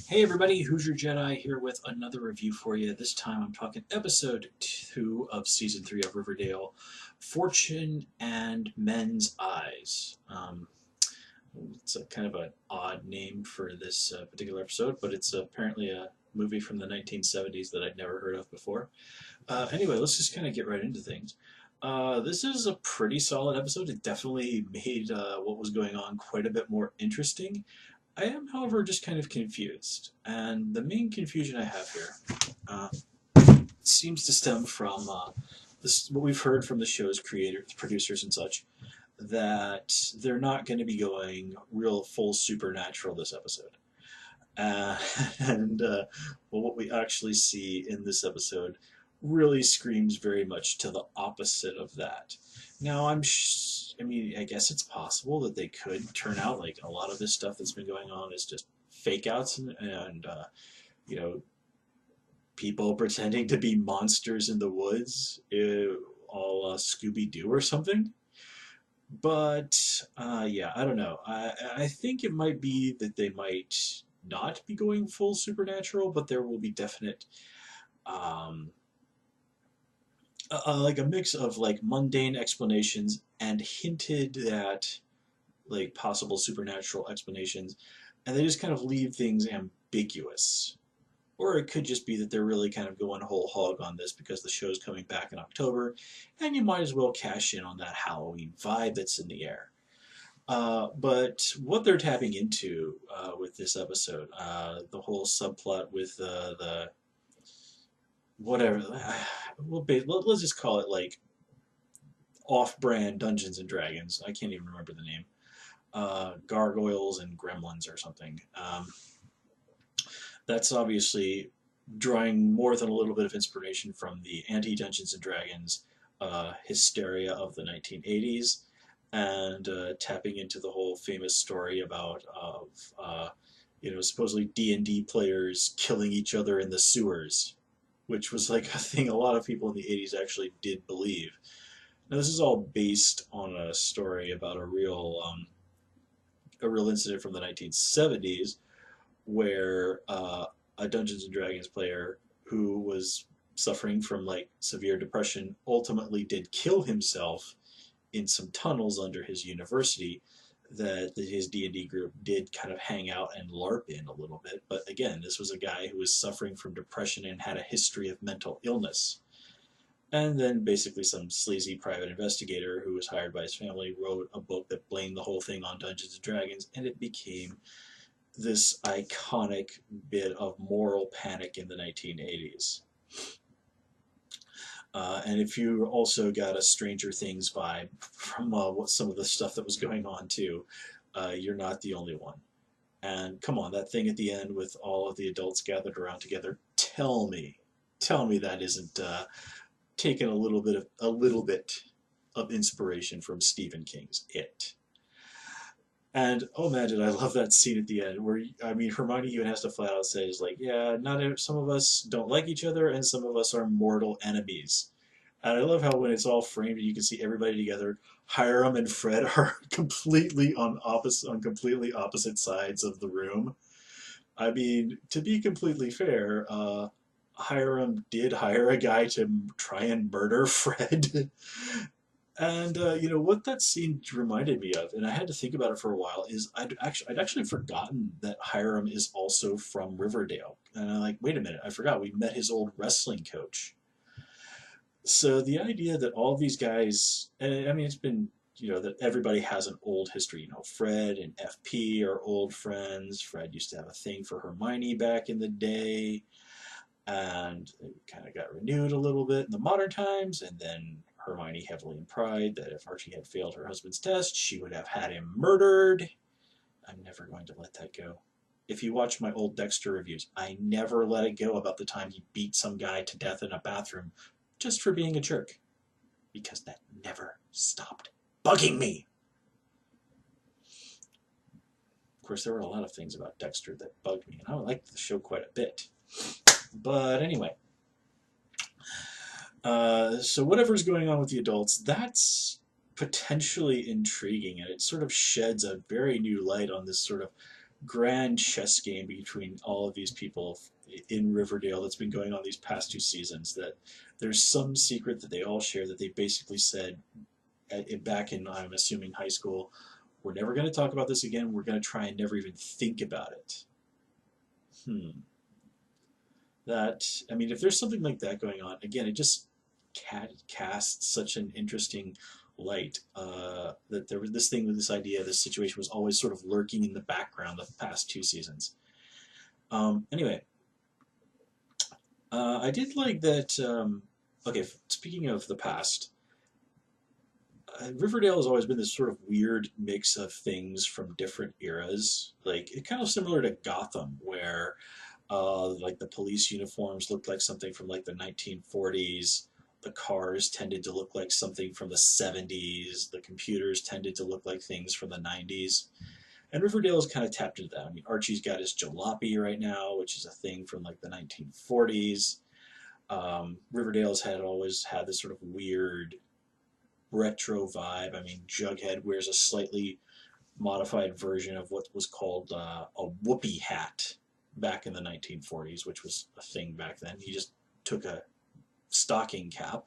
Hey everybody, Hoosier Jedi here with another review for you. This time I'm talking episode 2 of season 3 of Riverdale, Fortune and Men's Eyes. It's a kind of an odd name for this particular episode, but it's apparently a movie from the 1970s that I'd never heard of before. Anyway, let's just kind of get right into things. This is a pretty solid episode. It definitely made what was going on quite a bit more interesting. I am, however, just kind of confused. And the main confusion I have here uh, seems to stem from what we've heard from the show's creators, producers, and such, that they're not going to be going real full supernatural this episode. Uh, and well, what we actually see in this episode really screams very much to the opposite of that. Now, I mean, I guess it's possible that they could turn out like a lot of this stuff that's been going on is just fake outs and you know, people pretending to be monsters in the woods, all Scooby Doo or something. But yeah, I don't know. I think it might be that they might not be going full supernatural, but there will be definite um, like a mix of like mundane explanations and hinted at like possible supernatural explanations, and they just kind of leave things ambiguous. Or it could just be that they're really kind of going whole hog on this because the show's coming back in October, and you might as well cash in on that Halloween vibe that's in the air. But what they're tapping into with this episode, the whole subplot with the whatever, let's just call it like off-brand Dungeons and Dragons. I can't even remember the name. Gargoyles and Gremlins or something. That's obviously drawing more than a little bit of inspiration from the anti-Dungeons and Dragons hysteria of the 1980s, and tapping into the whole famous story about supposedly D&D players killing each other in the sewers, which was like a thing a lot of people in the 80s actually did believe. Now this is all based on a story about a real incident from the 1970s where a Dungeons and Dragons player who was suffering from like severe depression ultimately did kill himself in some tunnels under his university that his D&D group did kind of hang out and LARP in a little bit. But again, this was a guy who was suffering from depression and had a history of mental illness. And then basically some sleazy private investigator who was hired by his family wrote a book that blamed the whole thing on Dungeons and Dragons, and it became this iconic bit of moral panic in the 1980s. And if you also got a Stranger Things vibe from what some of the stuff that was going on too, you're not the only one. And come on, that thing at the end with all of the adults gathered around together. Tell me that isn't taking a little bit of inspiration from Stephen King's It. And oh man, did I love that scene at the end where I mean Hermione even has to flat out say is like, yeah, not some of us don't like each other, and some of us are mortal enemies. And I love how when it's all framed and you can see everybody together, Hiram and Fred are completely opposite sides of the room. I mean, to be completely fair, Hiram did hire a guy to try and murder Fred. And what that scene reminded me of, and I had to think about it for a while, is I'd actually forgotten that Hiram is also from Riverdale, and I'm like, wait a minute, I forgot we met his old wrestling coach. So the idea that all these guys, and I mean, it's been that everybody has an old history. Fred and FP are old friends. Fred used to have a thing for Hermione back in the day, and it kind of got renewed a little bit in the modern times, and then Hermione heavily in pride that if Archie had failed her husband's test, she would have had him murdered. I'm never going to let that go. If you watch my old Dexter reviews, I never let it go about the time he beat some guy to death in a bathroom just for being a jerk, because that never stopped bugging me. Of course, there were a lot of things about Dexter that bugged me, and I liked the show quite a bit. But anyway, so whatever's going on with the adults, that's potentially intriguing, and it sort of sheds a very new light on this sort of grand chess game between all of these people in Riverdale that's been going on these past two seasons. That there's some secret that they all share that they basically said back in, I'm assuming, high school. We're never going to talk about this again. We're going to try and never even think about it. Hmm. That, I mean, if there's something like that going on, again, it just casts such an interesting light that there was this thing with this idea, this situation was always sort of lurking in the background the past two seasons. Anyway, I did like that. Okay, speaking of the past, Riverdale has always been this sort of weird mix of things from different eras. Like, it kind of similar to Gotham, where like the police uniforms looked like something from like the 1940s. The cars tended to look like something from the 70s. The computers tended to look like things from the 90s. And Riverdale has kind of tapped into that. I mean, Archie's got his jalopy right now, which is a thing from like the 1940s. Riverdale's had always had this sort of weird retro vibe. I mean, Jughead wears a slightly modified version of what was called a whoopee hat back in the 1940s, which was a thing back then. He just took a stocking cap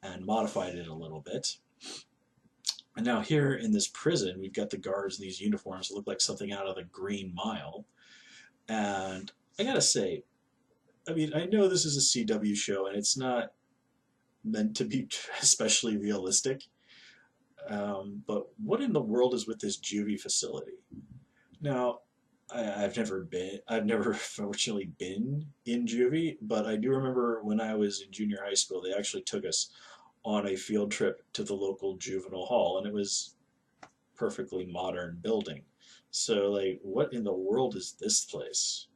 and modified it a little bit. And now here in this prison, we've got the guards in these uniforms that look like something out of the Green Mile. And I gotta say, I mean, I know this is a CW show and it's not meant to be especially realistic, but what in the world is with this juvie facility? Now, I've never fortunately been in juvie, but I do remember when I was in junior high school, they actually took us on a field trip to the local juvenile hall, and it was perfectly modern building. So, like, what in the world is this place?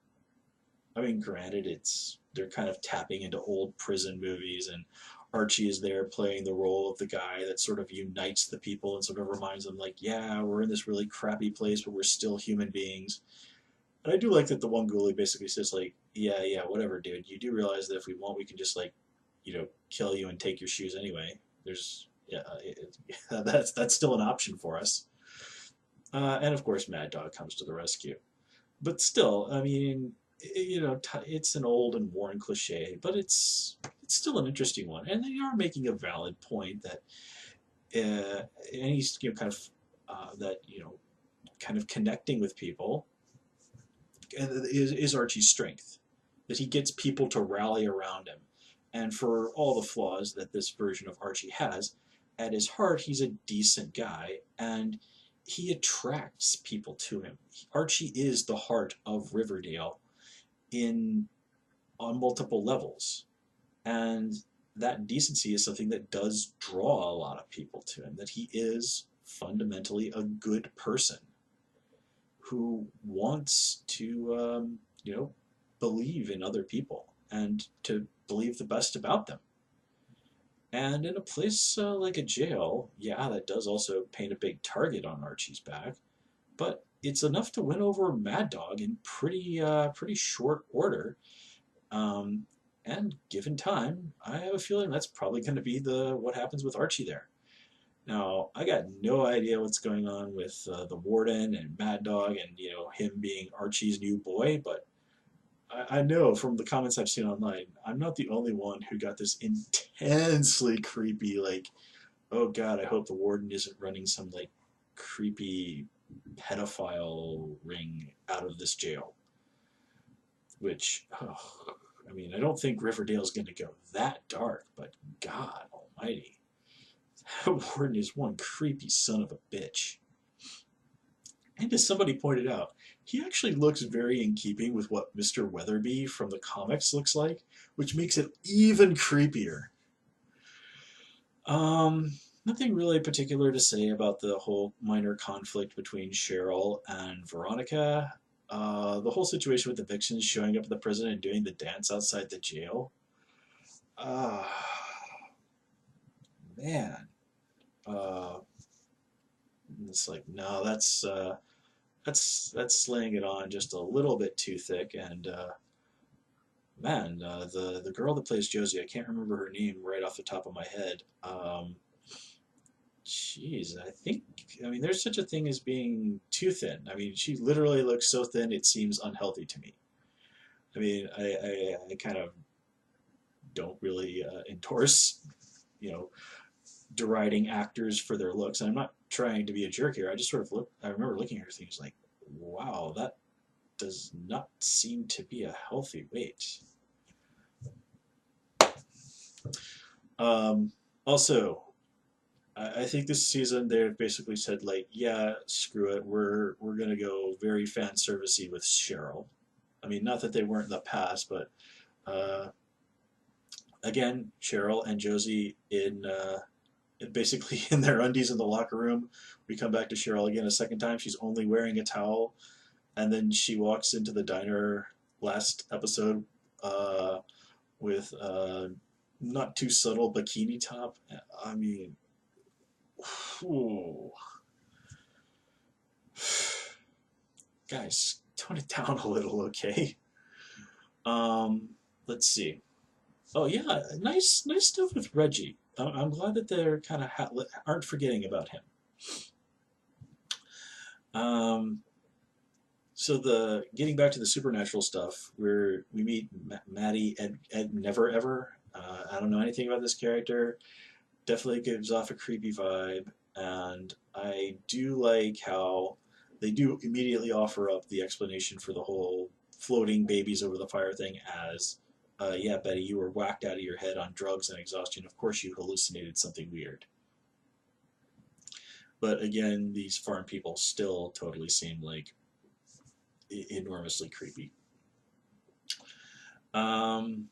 I mean, granted, it's they're kind of tapping into old prison movies, and Archie is there playing the role of the guy that sort of unites the people and sort of reminds them, like, yeah, we're in this really crappy place, but we're still human beings. And I do like that the one ghoulie basically says, like, yeah, whatever, dude. You do realize that if we want, we can just, like, kill you and take your shoes anyway. There's, yeah, that's still an option for us. And of course, Mad Dog comes to the rescue. But still, I mean, it's an old and worn cliche, but it's still an interesting one, and they are making a valid point that any kind of that kind of connecting with people is Archie's strength, that he gets people to rally around him, and for all the flaws that this version of Archie has, at his heart he's a decent guy and he attracts people to him. Archie is the heart of Riverdale in on multiple levels. And that decency is something that does draw a lot of people to him, that he is fundamentally a good person who wants to, believe in other people and to believe the best about them. And in a place like a jail, yeah, that does also paint a big target on Archie's back, but it's enough to win over Mad Dog in pretty short order. Um, and given time, I have a feeling that's probably going to be what happens with Archie there. Now, I got no idea what's going on with the Warden and Mad Dog and him being Archie's new boy, but I know from the comments I've seen online, I'm not the only one who got this intensely creepy, like, oh god, I hope the Warden isn't running some like creepy pedophile ring out of this jail. Which, oh, I mean, I don't think Riverdale's going to go that dark, but God almighty. That Warden is one creepy son of a bitch. And as somebody pointed out, he actually looks very in keeping with what Mr. Weatherby from the comics looks like, which makes it even creepier. Nothing really particular to say about the whole minor conflict between Cheryl and Veronica. The whole situation with the Vixens showing up at the prison and doing the dance outside the jail. Uh, man. Uh, it's like, no, that's slaying it on just a little bit too thick. And man, the girl that plays Josie, I can't remember her name right off the top of my head. Jeez, I mean, there's such a thing as being too thin. I mean, she literally looks so thin it seems unhealthy to me. I mean, I kind of don't really endorse, you know, deriding actors for their looks. And I'm not trying to be a jerk here. I just sort of I remember looking at her things like, wow, that does not seem to be a healthy weight. Also, I think this season they've basically said like, yeah, screw it, we're gonna go very fan servicey with Cheryl. I mean, not that they weren't in the past, but uh, again, Cheryl and Josie basically in their undies in the locker room. We come back to Cheryl again a second time. She's only wearing a towel, and then she walks into the diner last episode uh, with not too subtle bikini top. I mean, whew. Guys, tone it down a little, okay? Um, let's see. Oh yeah, nice stuff with Reggie. I'm glad that they're kind of aren't forgetting about him. Um, so the getting back to the supernatural stuff, where we meet Maddie Ed Never Ever. I don't know anything about this character. Definitely gives off a creepy vibe, and I do like how they do immediately offer up the explanation for the whole floating babies over the fire thing as, yeah, Betty, you were whacked out of your head on drugs and exhaustion. Of course, you hallucinated something weird. But again, these farm people still totally seem like enormously creepy. Um,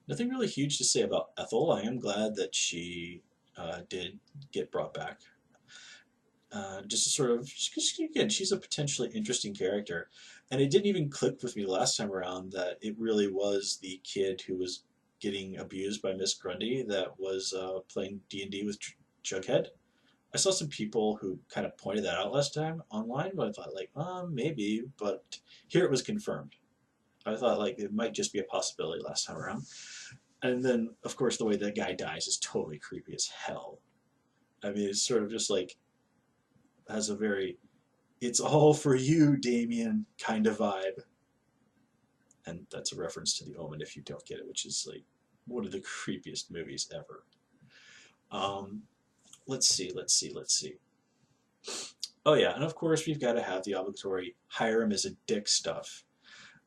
Nothing really huge to say about Ethel. I am glad that she did get brought back. Just to sort of, because again, she's a potentially interesting character. And it didn't even click with me last time around that it really was the kid who was getting abused by Miss Grundy that was playing D&D with Jughead. I saw some people who kind of pointed that out last time online, but I thought like, maybe, but here it was confirmed. I thought like it might just be a possibility last time around. And then, of course, the way that guy dies is totally creepy as hell. I mean, it's sort of just like, has a very, it's all for you, Damien, kind of vibe. And that's a reference to The Omen if you don't get it, which is like one of the creepiest movies ever. Um, let's see. Oh yeah, and of course we've got to have the obligatory Hiram is a dick stuff.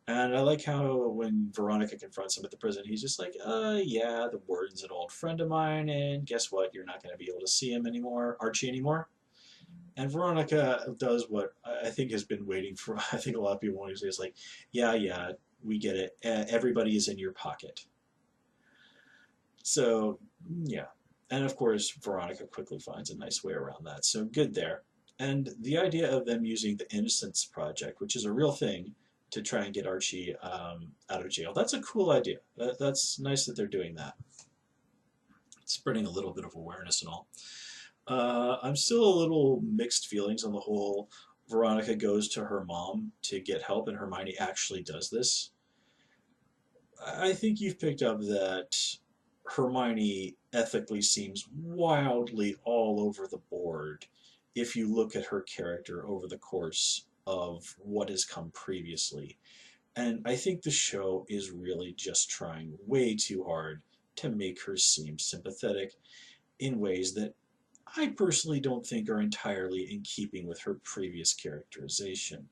And I like how when Veronica confronts him at the prison, he's just like, yeah, the warden's an old friend of mine, and guess what? You're not going to be able to see him anymore, Archie anymore. And Veronica does what I think has been waiting for, I think a lot of people want to say is like, yeah, we get it. Everybody is in your pocket. So, yeah. And of course, Veronica quickly finds a nice way around that. So good there. And the idea of them using the Innocence Project, which is a real thing, to try and get Archie out of jail, that's a cool idea. That's nice that they're doing that. Spreading a little bit of awareness and all. I'm still a little mixed feelings on the whole Veronica goes to her mom to get help and Hermione actually does this. I think you've picked up that Hermione ethically seems wildly all over the board if you look at her character over the course of what has come previously. And I think the show is really just trying way too hard to make her seem sympathetic in ways that I personally don't think are entirely in keeping with her previous characterization.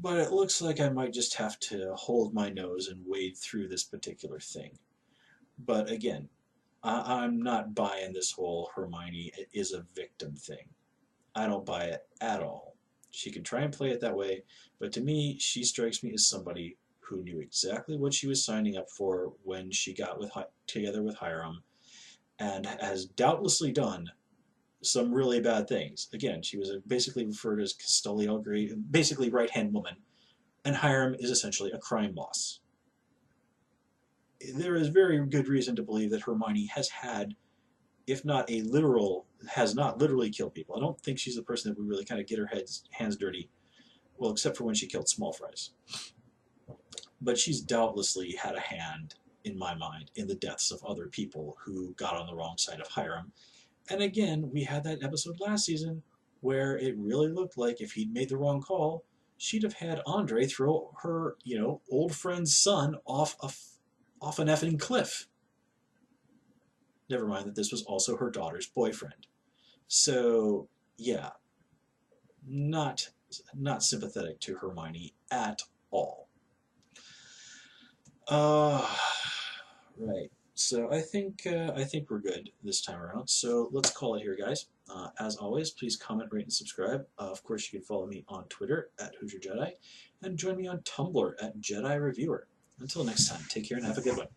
But it looks like I might just have to hold my nose and wade through this particular thing. But again, I'm not buying this whole Hermione is a victim thing. I don't buy it at all. She can try and play it that way, but to me, she strikes me as somebody who knew exactly what she was signing up for when she got together with Hiram, and has doubtlessly done some really bad things. Again, she was basically referred as custodial grade, basically right-hand woman, and Hiram is essentially a crime boss. There is very good reason to believe that Hermione has had, if not a literal, has not literally killed people. I don't think she's the person that would really kind of get her hands dirty. Well, except for when she killed Small Fries. But she's doubtlessly had a hand in my mind, in the deaths of other people who got on the wrong side of Hiram. And again, we had that episode last season where it really looked like if he'd made the wrong call, she'd have had Andre throw her, old friend's son off an effing cliff. Never mind that this was also her daughter's boyfriend. So, yeah, not sympathetic to Hermione at all. Right. So I think we're good this time around. So let's call it here, guys. As always, please comment, rate, and subscribe. Of course, you can follow me on Twitter at Hoosier Jedi, and join me on Tumblr at Jedi Reviewer. Until next time, take care and have a good one.